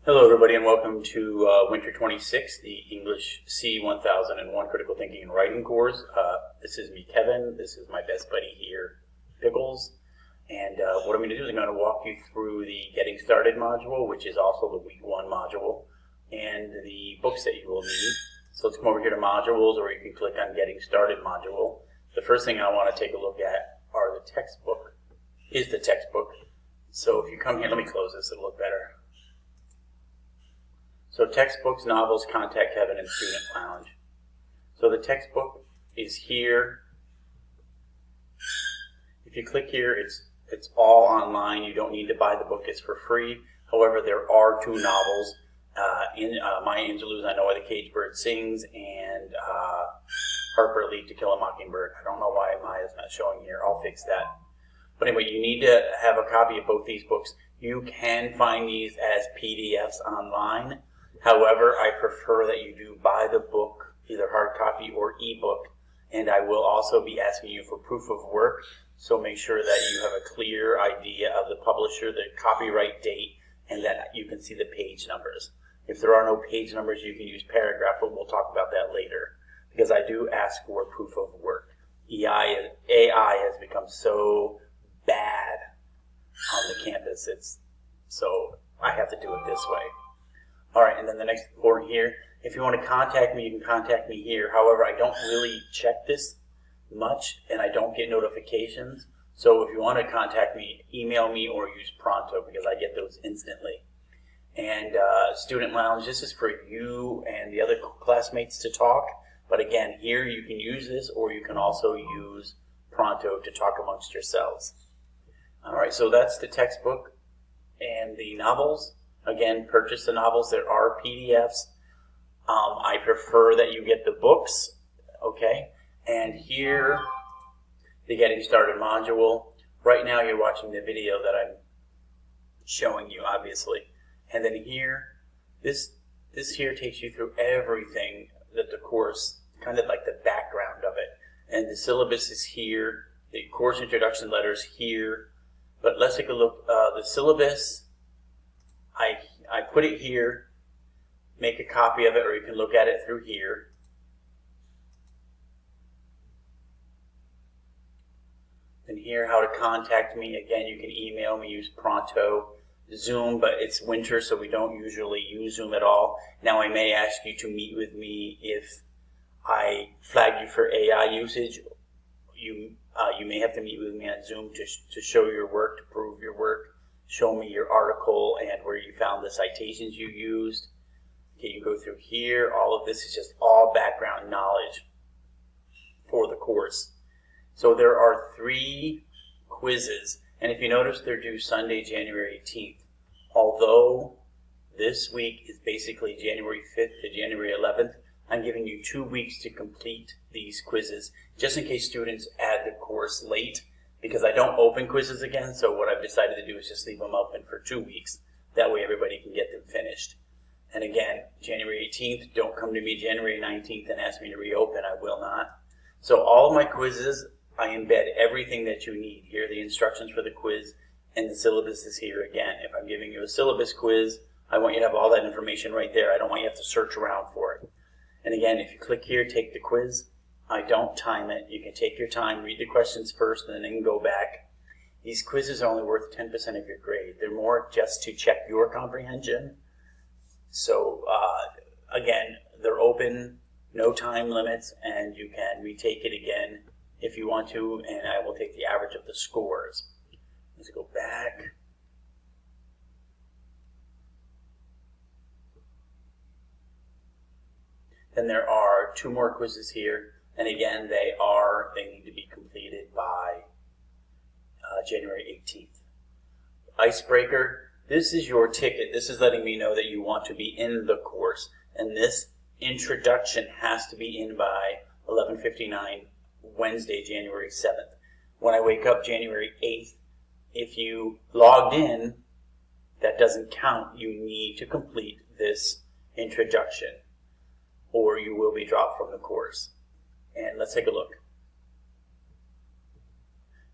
Hello everybody and welcome to Winter 26, the English C1001 Critical Thinking and Writing course. This is me, Kevin. This is my best buddy here, Pickles. And what I'm going to do is I'm going to walk you through the Getting Started module, which is also the Week 1 module, and the books that you will need. So let's come over here to Modules, or you can click on Getting Started module. The first thing I want to take a look at are the textbook. So if you come here, let me close this, it'll look better. So textbooks, novels, Contact Kevin, and Student Lounge. So the textbook is here. If you click here, it's all online. You don't need to buy the book. It's for free. However, there are two novels. Maya Angelou's I Know Why the Caged Bird Sings, and Harper Lee To Kill a Mockingbird. I don't know why Maya's not showing here. I'll fix that. But anyway, you need to have a copy of both these books. You can find these as PDFs online. However, I prefer that you do buy the book, either hard copy or ebook, and I will also be asking you for proof of work, so make sure that you have a clear idea of the publisher, the copyright date, and that you can see the page numbers. If there are no page numbers, you can use paragraph, but we'll talk about that later, because I do ask for proof of work. AI has become so bad on the campus, so I have to do it this way. Alright, and then the next important here, if you want to contact me, you can contact me here. However, I don't really check this much, and I don't get notifications. So if you want to contact me, email me or use Pronto, because I get those instantly. And Student Lounge, this is for you and the other classmates to talk. But again, here you can use this, or you can also use Pronto to talk amongst yourselves. Alright, so that's the textbook and the novels. Again, purchase the novels. There are PDFs. I prefer that you get the books, okay? And here, the Getting Started module. Right now, you're watching the video that I'm showing you, obviously. And then here, this here takes you through everything that the course, kind of like the background of it. And the syllabus is here. The course introduction letters here. But let's take a look. The syllabus, I put it here, make a copy of it, or you can look at it through here. And here, how to contact me. Again, you can email me, use Pronto, Zoom, but it's winter, so we don't usually use Zoom at all. Now, I may ask you to meet with me if I flag you for AI usage. You may have to meet with me on Zoom to show your work, to prove your work. Show me your article and where you found the citations you used. Okay, you go through here. All of this is just all background knowledge for the course. So there are 3 quizzes, and if you notice, they're due Sunday, January 18th. Although this week is basically January 5th to January 11th, I'm giving you 2 weeks to complete these quizzes, just in case students add the course late. Because I don't open quizzes again, so what I've decided to do is just leave them open for 2 weeks. That way everybody can get them finished. And again, January 18th, don't come to me January 19th and ask me to reopen. I will not. So all of my quizzes, I embed everything that you need. Here are the instructions for the quiz, and the syllabus is here again. If I'm giving you a syllabus quiz, I want you to have all that information right there. I don't want you to have to search around for it. And again, if you click here, take the quiz. I don't time it. You can take your time, read the questions first, and then go back. These quizzes are only worth 10% of your grade. They're more just to check your comprehension. So, again, they're open, no time limits, and you can retake it again if you want to, and I will take the average of the scores. Let's go back. Then there are 2 more quizzes here. And again, they need to be completed by January 18th. Icebreaker, this is your ticket. This is letting me know that you want to be in the course. And this introduction has to be in by 11:59 Wednesday, January 7th. When I wake up January 8th, if you logged in, that doesn't count. You need to complete this introduction, or you will be dropped from the course. And let's take a look.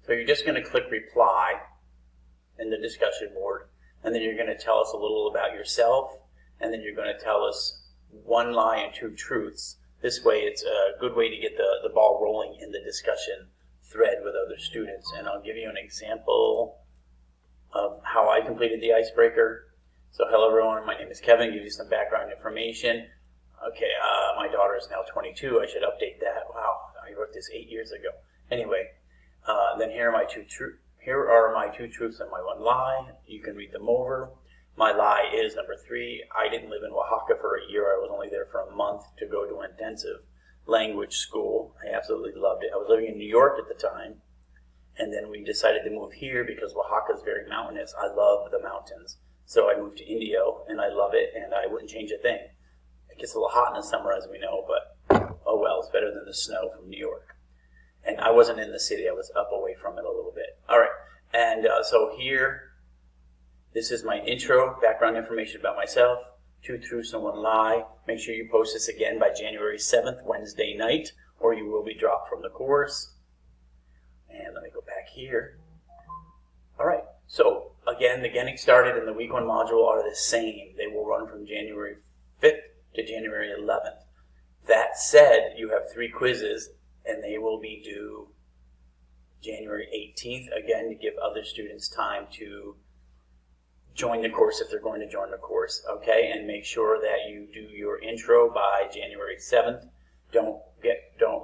So you're just going to click reply in the discussion board, and then you're going to tell us a little about yourself and then you're going to tell us one lie and two truths. This way, it's a good way to get the ball rolling in the discussion thread with other students. And I'll give you an example of how I completed the icebreaker. So hello everyone, my name is Kevin. Give you some background information. Okay, my daughter is now 22. I should update that. Wow, I wrote this 8 years ago. Anyway, then here are my two truths and my one lie. You can read them over. My lie is number 3. I didn't live in Oaxaca for a year. I was only there for a month to go to intensive language school. I absolutely loved it. I was living in New York at the time, and then we decided to move here because Oaxaca is very mountainous. I love the mountains. So I moved to Indio, and I love it, and I wouldn't change a thing. It gets a little hot in the summer, as we know, but oh well, it's better than the snow from New York. And I wasn't in the city. I was up away from it a little bit. All right, and so here, this is my intro, background information about myself, 2 truths and 1 lie. Make sure you post this again by January 7th, Wednesday night, or you will be dropped from the course. And let me go back here. All right, so again, the getting started and the week 1 module are the same. They will run from January 5th to January 11th. That said, you have 3 quizzes, and they will be due January 18th, again, to give other students time to join the course if they're going to join the course, okay? And make sure that you do your intro by January 7th. Don't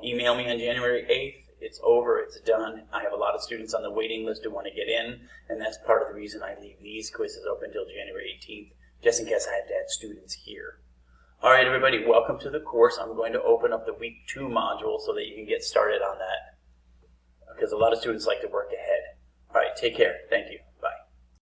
email me on January 8th. It's over, it's done. I have a lot of students on the waiting list who want to get in, and that's part of the reason I leave these quizzes open until January 18th, just in case I have to add students here. All right, everybody, welcome to the course. I'm going to open up the week 2 module so that you can get started on that, because a lot of students like to work ahead. All right, take care. Thank you.